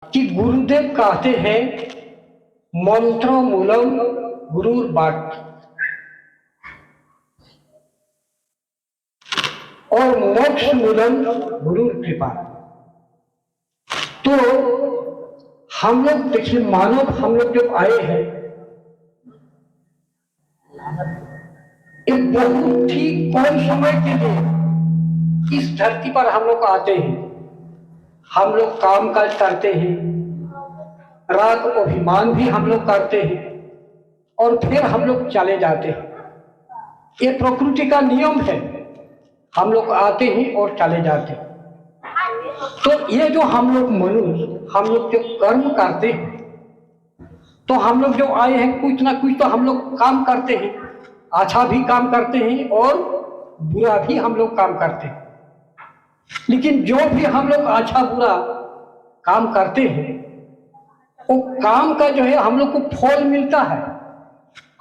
कि गुरुदेव कहते हैं मंत्र मूलम गुरुर वाक्य और मोक्ष मूलम गुरुर कृपा। तो हम लोग देखिए, मानव हम लोग जब आए हैं एक बहुत ही कम समय के लिए इस धरती पर हम लोग आते हैं। हम लोग काम काज करते हैं, रात को अभिमान भी हम लोग करते हैं और फिर हम लोग चले जाते हैं। ये प्रकृति का नियम है, हम लोग आते हैं और चले जाते हैं। तो ये जो हम लोग मनुष्य हम लोग जो कर्म करते हैं, तो हम लोग जो आए हैं कुछ ना कुछ तो हम लोग काम करते हैं। अच्छा भी काम करते हैं और बुरा भी हम लोग काम करते हैं। लेकिन जो भी हम लोग अच्छा बुरा काम करते हैं वो काम का जो है हम लोग को फल मिलता है।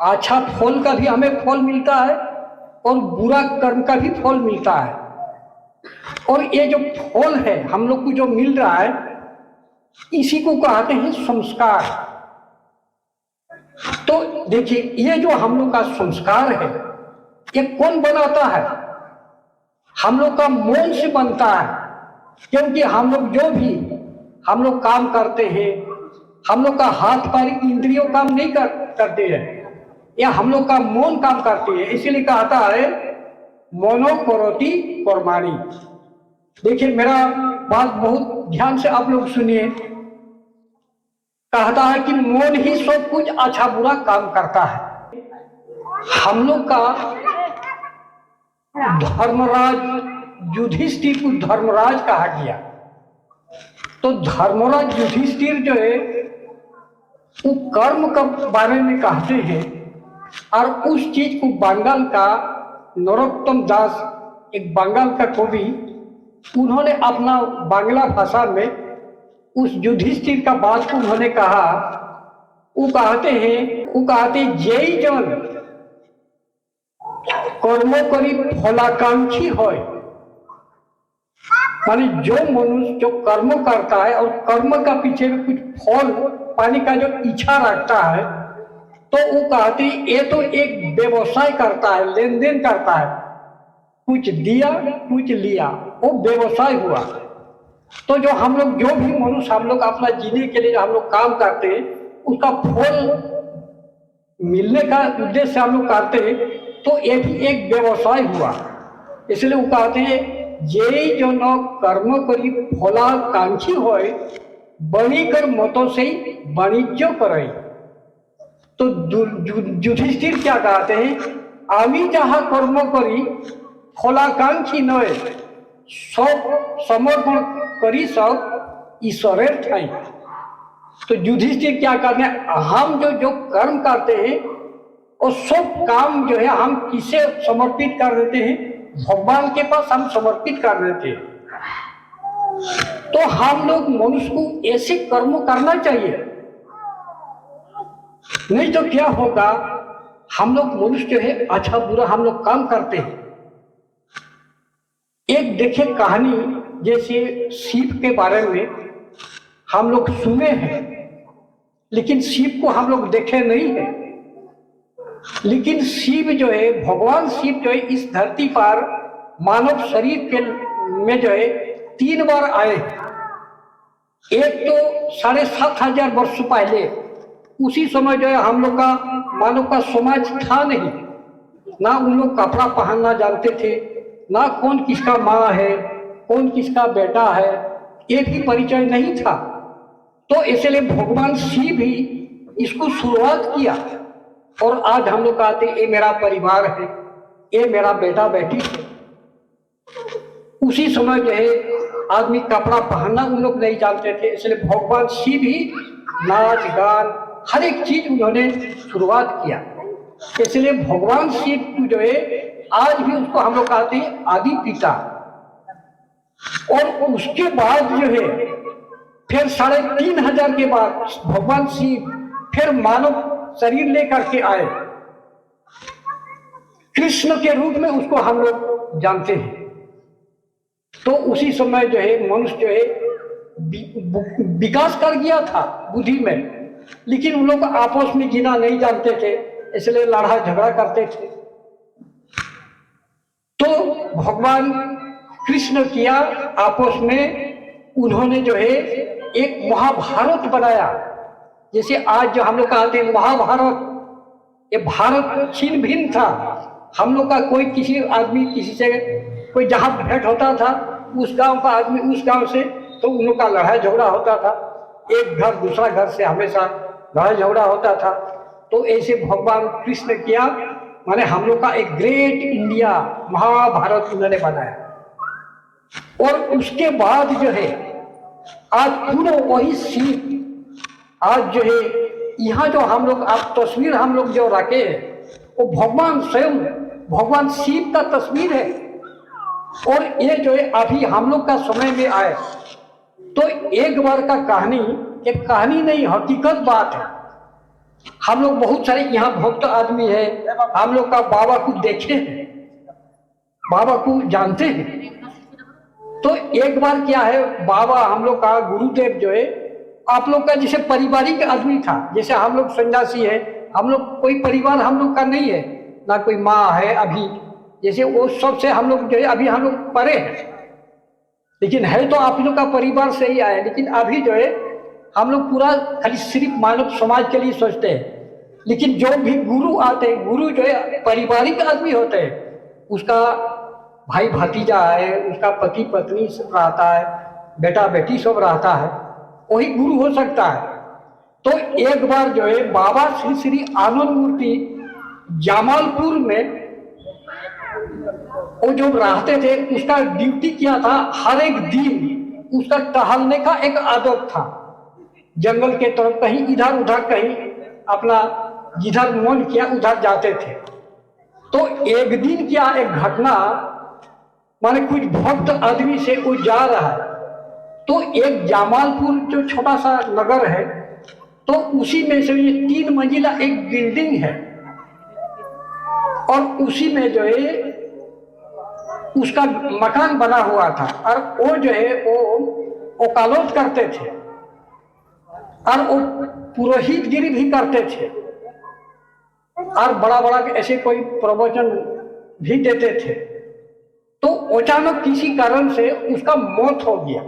अच्छा फल का भी हमें फल मिलता है और बुरा कर्म का भी फल मिलता है। और ये जो फल है हम लोग को जो मिल रहा है इसी को कहते हैं संस्कार। तो देखिए, ये जो हम लोग का संस्कार है ये कौन बनाता है? हम लोग का मन से बनता है। क्योंकि हम लोग जो भी हम लोग काम करते हैं, हम लोग का हाथ पैर इंद्रियों काम नहीं करते हैं, या हम लोग का मन काम करते हैं। इसीलिए कहता है मनो करोति कर्माणि। देखिए, मेरा बात बहुत ध्यान से आप लोग सुनिए। कहता है कि मन ही सब कुछ अच्छा बुरा काम करता है। हम लोग का धर्मराज युधिष्ठिर को धर्मराज कहा गया। तो धर्मराज युधिष्ठिर जो है वो कर्म के बारे में कहते हैं और उस चीज को बंगाल का नरोत्तम दास, एक बंगाल का कवि, उन्होंने अपना बांग्ला भाषा में उस युधिष्ठिर का बात को उन्होंने कहा। वो कहते जय जन कर्म करी फलाकांक्षी होय। माने जो मनुष्य जो कर्म करता है और कर्म का पीछे में कुछ फल पाने का जो इच्छा रखता है, तो वो कहते ये तो एक व्यवसाय करता है, लेन देन करता है, कुछ दिया कुछ लिया, वो व्यवसाय हुआ। तो जो हम लोग जो भी मनुष्य हम लोग अपना जीने के लिए हम लोग काम करते हैं उसका फल मिलने का उद्देश्य से हम लोग करते हैं, तो ये भी एक व्यवसाय हुआ। इसलिए वो कहते हैं जे जन कर्म करी फलाकांक्षी होय बणिकर मतों से वाणिज्य करे। तो युधिष्ठिर क्या कहते हैं, आमी जहाँ कर्म करी फलाकांक्षी नय सब समर्पण करी सब ईश्वरेर ठाई। तो युधिष्ठिर क्या कहते हैं, हम जो जो कर्म करते हैं और सब काम जो है हम किसे समर्पित कर देते हैं? भगवान के पास हम समर्पित कर देते हैं। तो हम लोग मनुष्य को ऐसे कर्म करना चाहिए, नहीं तो क्या होगा, हम लोग मनुष्य जो है अच्छा बुरा हम लोग काम करते हैं। एक देखिए कहानी, जैसे शिव के बारे में हम लोग सुने हैं लेकिन शिव को हम लोग देखे नहीं है। लेकिन शिव जो है, भगवान शिव जो है इस धरती पर मानव शरीर के में जो है 3 बार आए। एक तो 7,500 वर्ष पहले, उसी समय जो है हम लोग का मानव का समाज था नहीं, ना उन लोग कपड़ा पहनना जानते थे, ना कौन किसका माँ है कौन किसका बेटा है, ये भी परिचय नहीं था। तो इसलिए भगवान शिव ही इसको शुरुआत किया। और आज हम लोग कहते ये मेरा परिवार है, ये मेरा बेटा बेटी है। उसी समय जो है आदमी कपड़ा पहनना उन लोग नहीं जानते थे, इसलिए भगवान शिव ही नाच गान हर एक चीज उन्होंने शुरुआत किया। इसलिए भगवान शिव को जो है आज भी उसको हम लोग कहते हैं आदि पिता। और उसके बाद जो है फिर 3,500 के बाद भगवान शिव फिर मानव शरीर लेकर के आए, कृष्ण के रूप में उसको हम लोग जानते हैं। तो उसी समय जो है मनुष्य जो है विकास कर गया था बुद्धि में, लेकिन उन लोग आपस में जीना नहीं जानते थे, इसलिए लड़ा झगड़ा करते थे। तो भगवान कृष्ण किया आपस में उन्होंने जो है एक महाभारत बनाया। जैसे आज जो हम लोग कहते हैं महाभारत, ये भारत छिन्न भिन्न था। हम लोग का कोई किसी आदमी किसी से कोई जहाँ भेंट होता था, उस गांव का आदमी उस गांव से, तो उन लोग का लड़ाई झगड़ा होता था। एक घर दूसरा घर से हमेशा लड़ाई झगड़ा होता था। तो ऐसे भगवान कृष्ण किया, माने हम लोग का एक ग्रेट इंडिया महाभारत उन्होंने बनाया। और उसके बाद जो है आज पूरा वही सीन, आज जो है यहाँ जो हम लोग आप तस्वीर हम लोग जो रखे वो भगवान स्वयं भगवान शिव का तस्वीर है। और ये जो है अभी हम लोग का समय में आए तो एक बार का कहानी, एक कहानी नहीं हकीकत बात है। हम लोग बहुत सारे यहाँ भक्त आदमी है, हम लोग का बाबा को देखे हैं, बाबा को जानते हैं। तो एक बार क्या है, बाबा हम लोग का गुरुदेव जो है आप लोग का जैसे पारिवारिक आदमी था। जैसे हम लोग सन्यासी है, हम लोग कोई परिवार हम लोग का नहीं है, ना कोई माँ है अभी, जैसे वो सबसे हम लोग जो है अभी हम लोग परे हैं, लेकिन है तो आप लोग का परिवार से ही आए। लेकिन अभी जो है हम लोग पूरा खाली सिर्फ मानव समाज के लिए सोचते हैं। लेकिन जो भी गुरु आते हैं, गुरु जो है पारिवारिक आदमी होते हैं, उसका भाई भतीजा है, उसका पति पत्नी सब रहता है, बेटा बेटी सब रहता है, वही गुरु हो सकता है। तो एक बार जो है बाबा श्री श्री आनंद मूर्ति जमालपुर में वो जो रहते थे, उसका ड्यूटी क्या था, हर एक दिन उसका टहलने का एक आदत था। जंगल के तरफ कहीं इधर उधर कहीं अपना जिधर मन किया उधर जाते थे। तो एक दिन क्या एक घटना, माने कुछ भक्त आदमी से वो जा रहा है, तो एक जमालपुर जो छोटा सा नगर है, तो उसी में से ये 3 मंजिला एक बिल्डिंग है, और उसी में जो है उसका मकान बना हुआ था। और वो जो है वो वकालत करते थे और वो पुरोहितगिरी भी करते थे और बड़ा बड़ा ऐसे कोई प्रवचन भी देते थे। तो अचानक किसी कारण से उसका मौत हो गया।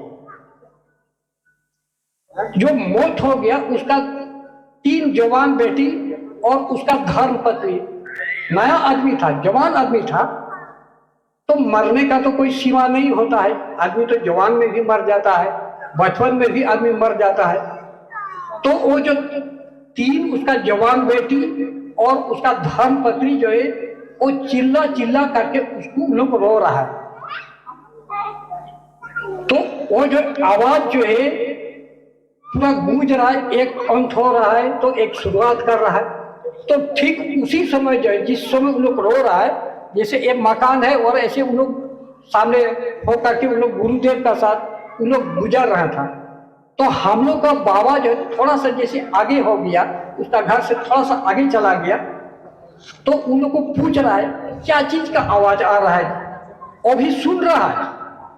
जो मौत हो गया, उसका 3 जवान बेटी और उसका धर्मपत्नी, नया आदमी था, जवान आदमी था। तो मरने का तो कोई सीमा नहीं होता है, आदमी तो जवान में भी मर जाता है, बचपन में भी आदमी मर जाता है। तो वो जो 3 उसका जवान बेटी और उसका धर्मपत्नी जो है वो चिल्ला चिल्ला करके उसको लोग रो रहा है। तो वो जो आवाज जो है पूरा गूंज रहा है, एक अंत हो रहा है तो एक शुरुआत कर रहा है। तो ठीक उसी समय जो है, जिस समय उन लोग रो रहा है, जैसे एक मकान है और ऐसे उन लोग सामने होकर के उन लोग गुरुदेव का साथ उन लोग गुजर रहा था। तो हम लोग का बाबा जो थोड़ा सा जैसे आगे हो गया, उसका घर से थोड़ा सा आगे चला गया, तो उन लोग को पूछ रहा है क्या चीज का आवाज आ रहा है। वो भी सुन रहा है,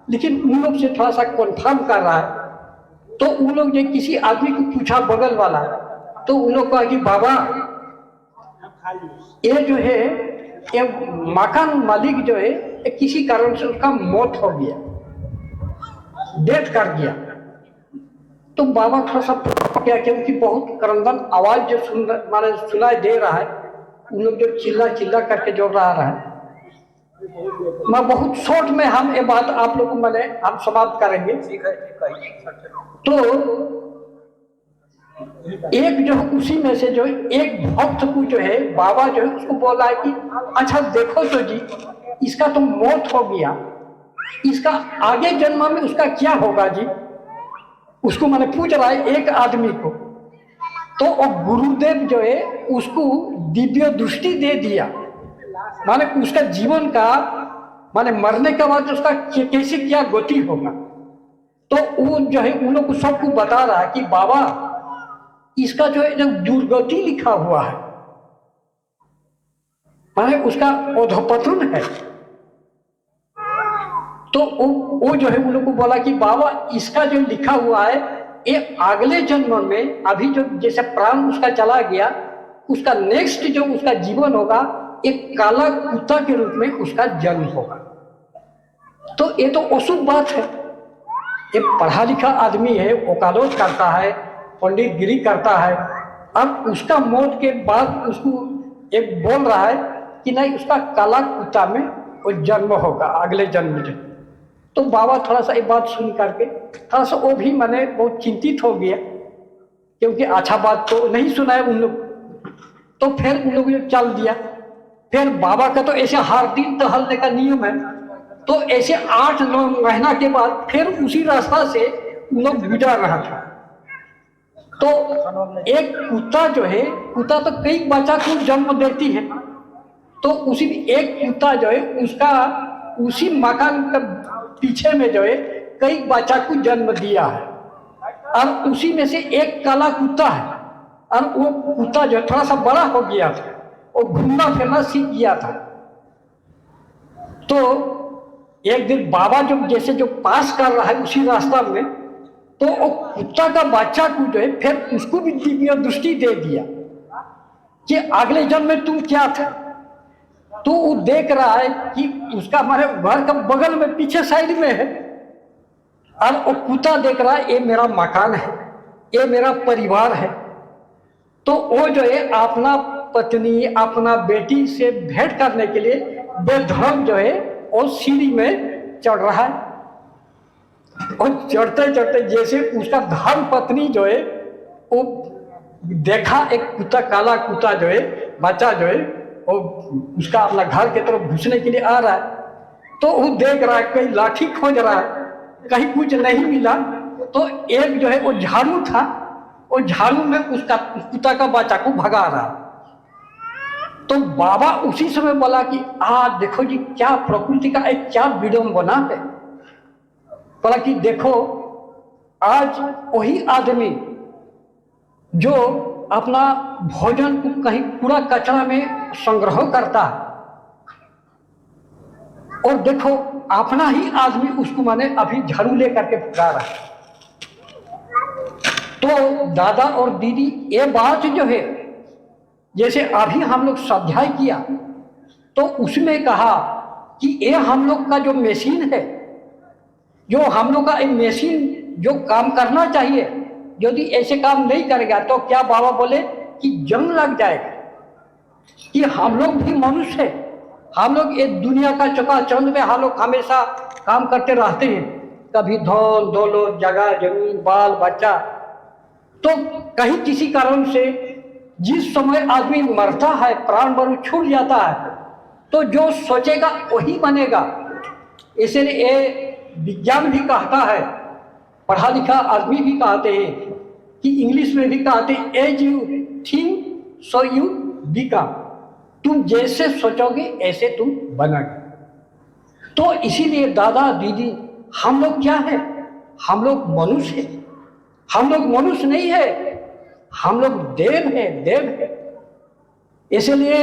लेकिन उन लोग से थोड़ा सा कंफर्म कर रहा है। तो उन लोग जो किसी आदमी को पूछा बगल वाला, तो उन लोग कहा कि बाबा ये जो है ये मकान मालिक जो है किसी कारण से उसका मौत हो गया, डेथ कर गया। तो बाबा थोड़ा सा क्या, क्योंकि बहुत करंदन आवाज जो माने सुनाई दे रहा है, उन लोग जो चिल्ला चिल्ला करके जो रहा है। मैं बहुत शॉर्ट में हम ये बात आप लोग को मैंने हम समाप्त करेंगे। तो एक जो उसी में से जो एक भक्त को जो है बाबा जो है उसको बोला है कि अच्छा देखो तो जी, इसका तो मौत हो गया, इसका आगे जन्म में उसका क्या होगा जी। उसको मैंने पूछ रहा है एक आदमी को। तो वो गुरुदेव जो है उसको दिव्य दृष्टि दे दिया, माने उसका जीवन का माने मरने के बाद उसका कैसे क्या गति होगा। तो वो जो है उन लोग को सबको बता रहा है कि बाबा इसका जो है दुर्गति लिखा हुआ है, माने उसका अधोपतन है। तो वो जो है उन लोग को बोला कि बाबा इसका जो लिखा हुआ है ये अगले जन्म में, अभी जो जैसे प्राण उसका चला गया, उसका नेक्स्ट जो उसका जीवन होगा एक काला कुत्ता के रूप में उसका जन्म होगा। तो ये तो अशुभ बात है। ये पढ़ा लिखा आदमी है, वकालत करता है, पंडित गिरी करता है, अब उसका मौत के बाद उसको एक बोल रहा है कि नहीं उसका काला कुत्ता में वो जन्म होगा अगले जन्म में। तो बाबा थोड़ा सा एक बात सुन करके थोड़ा सा वो भी मैंने बहुत चिंतित हो गया, क्योंकि अच्छा बात तो नहीं सुना है उन लोग। तो फिर उन लोग ने चल दिया। फिर बाबा का तो ऐसे हर दिन टहलने का नियम है, तो ऐसे 8-9 महीना के बाद फिर उसी रास्ता से उन लोग गुजर रहा था। तो एक कुत्ता जो है, कुत्ता तो कई बच्चा को जन्म देती है, तो उसी एक कुत्ता जो है उसका उसी मकान के पीछे में जो है कई बच्चा को जन्म दिया है, और उसी में से एक काला कुत्ता है। और वो कुत्ता जो थोड़ा सा बड़ा हो गया था, वो घूमना फिरना सीख गया था। तो एक दिन बाबा जो जैसे जो पास कर रहा है उसी रास्ता में, तो वो कुत्ता का बच्चा को जो है फिर उसको भी दिव्य दृष्टि दे दिया कि अगले जन्म में तुम क्या था। तो वो देख रहा है कि उसका हमारे घर का बगल में पीछे साइड में है, और वो कुत्ता देख रहा है ये मेरा मकान है, ये मेरा परिवार है। तो वो जो है अपना पत्नी अपना बेटी से भेंट करने के लिए बेधर्म जो है वो सीढ़ी में चढ़ रहा है। और चढ़ते चढ़ते जैसे उसका धर्म पत्नी जो है वो देखा एक कुत्ता, काला कुत्ता जो है बच्चा जो है वो उसका अपना घर की तरफ घुसने के लिए आ रहा है, तो वो देख रहा है कहीं लाठी खोज रहा है, कहीं कुछ नहीं मिला। तो एक जो है वो झाड़ू था, वो झाड़ू में उसका कुत्ता का बच्चा को भगा रहा। तो बाबा उसी समय बोला कि देखो जी क्या प्रकृति का एक क्या विडंबना है। बोला कि देखो आज वही आदमी जो अपना भोजन को कहीं कूड़ा कचरा में संग्रह करता है, और देखो अपना ही आदमी उसको माने अभी झाड़ू लेकर के भगा रहा है। तो दादा और दीदी ये बात जो है जैसे अभी हम लोग स्वाध्याय किया, तो उसमें कहा कि ये हम लोग का जो मशीन है, जो हम लोग का एक मशीन जो काम करना चाहिए, यदि ऐसे काम नहीं करेगा तो क्या बाबा बोले कि जंग लग जाएगा। कि हम लोग भी मनुष्य है, हम लोग ये दुनिया का चकाचौंध में हम लोग हमेशा काम करते रहते हैं, कभी धन दौलत जगह जमीन बाल बच्चा। तो कहीं किसी कारण से जिस समय आदमी मरता है, प्राण वायु छूट जाता है, तो जो सोचेगा वही बनेगा। इसलिए ये विज्ञान भी कहता है, पढ़ा लिखा आदमी भी कहते हैं कि इंग्लिश में भी कहते हैं as you think so you become. तुम जैसे सोचोगे ऐसे तुम बनोगे। तो इसीलिए दादा दीदी हम लोग क्या है, हम लोग मनुष्य है, हम लोग मनुष्य नहीं है, हम लोग देव है, देव है। इसलिए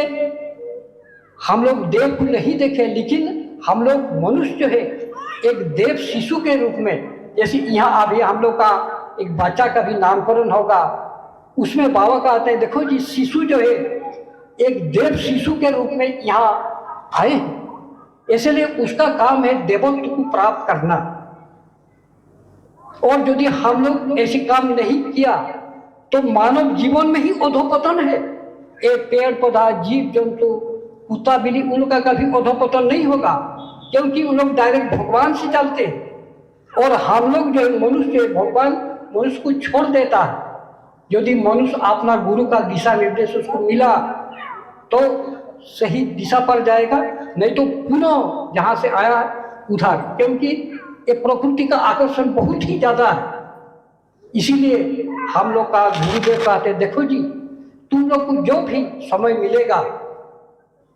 हम लोग देव को नहीं देखे, लेकिन हम लोग मनुष्य जो है एक देव शिशु के रूप में, जैसे यहाँ अभी हम लोग का एक बच्चा का भी नामकरण होगा, उसमें बाबा कहते हैं देखो जी शिशु जो है एक देव शिशु के रूप में यहाँ आए हैं, इसलिए उसका काम है देवत्व को प्राप्त करना। और यदि हम लोग ऐसे काम नहीं किया तो मानव जीवन में ही अधोपतन है। एक पेड़ पौधा जीव जंतु कुत्ता बिल्ली उन लोग का कभी अधोपतन नहीं होगा, क्योंकि उन लोग डायरेक्ट भगवान से चलते हैं। और हम लोग जो मनुष्य, भगवान मनुष्य को छोड़ देता है। यदि मनुष्य अपना गुरु का दिशा निर्देश उसको मिला तो सही दिशा पर जाएगा, नहीं तो पुनः जहाँ से आया उधर, क्योंकि ये प्रकृति का आकर्षण बहुत ही ज़्यादा है। इसीलिए हम लोग का गुरुदेव कहते देखो जी तुम लोग को जो भी समय मिलेगा,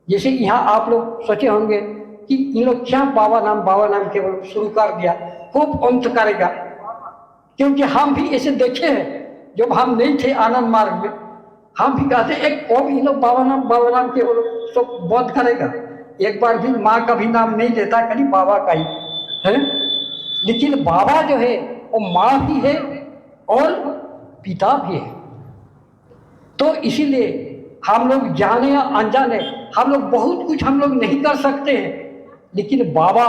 जैसे यहाँ आप लोग सोचे होंगे कि इन लोग क्या बाबा नाम केवल शुरू कर दिया, खूब अंत करेगा। क्योंकि हम भी ऐसे देखे हैं, जब हम नहीं थे आनंद मार्ग में, हम भी कहते एक कौन इन लोग बाबा नाम केवल सब बंद करेगा। एक बार भी माँ का भी नाम नहीं लेता, खाली बाबा का ही। है। लेकिन बाबा जो है वो माँ भी है और पिता भी है। तो इसीलिए हम लोग जाने या अनजाने हम लोग बहुत कुछ हम लोग नहीं कर सकते हैं, लेकिन बाबा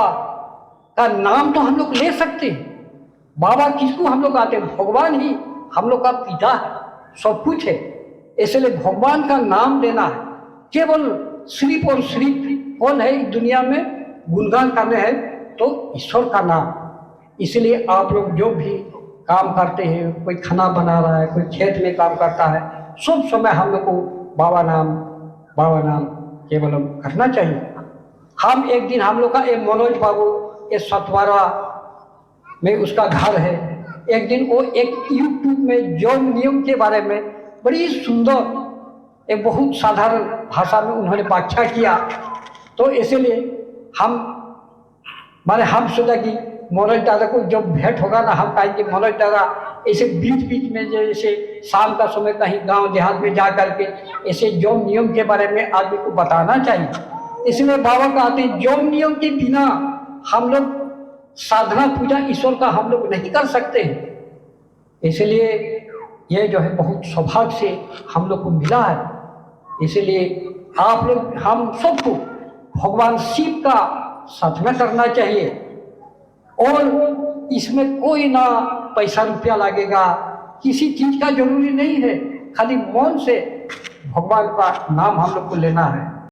का नाम तो हम लोग ले सकते हैं। बाबा किसको हम लोग आते हैं? भगवान ही हम लोग का पिता है, सब कुछ है। इसलिए भगवान का नाम लेना है, केवल सिर्फ और सिर्फ कौन है इस दुनिया में गुणगान करने हैं तो ईश्वर का नाम। इसलिए आप लोग जो भी काम करते हैं, कोई खाना बना रहा है, कोई खेत में काम करता है, सब समय हम लोग को बाबा नाम केवल करना चाहिए। हम एक दिन हम लोग का एक मनोज बाबू ये सतवारा में उसका घर है, एक दिन वो एक यूट्यूब में यौन नियम के बारे में बड़ी सुंदर एक बहुत साधारण भाषा में उन्होंने व्याख्या किया। तो इसलिए हम सोचा कि मनोज दादा को जब भेंट होगा ना, हम कहेंगे मनोज दादा ऐसे बीच बीच में जैसे शाम का समय कहीं गांव देहात में जा करके ऐसे यौन नियम के बारे में आदमी को बताना चाहिए। इसलिए बाबा कहते हैं यौन नियम के बिना हम लोग साधना पूजा ईश्वर का हम लोग नहीं कर सकते। इसलिए ये जो है बहुत सौभाग्य से हम लोग को मिला है। इसलिए आप लोग हम सबको भगवान शिव का साधना करना चाहिए, और इसमें कोई ना पैसा रुपया लगेगा, किसी चीज का जरूरी नहीं है, खाली मन से भगवान का नाम हम लोग को लेना है।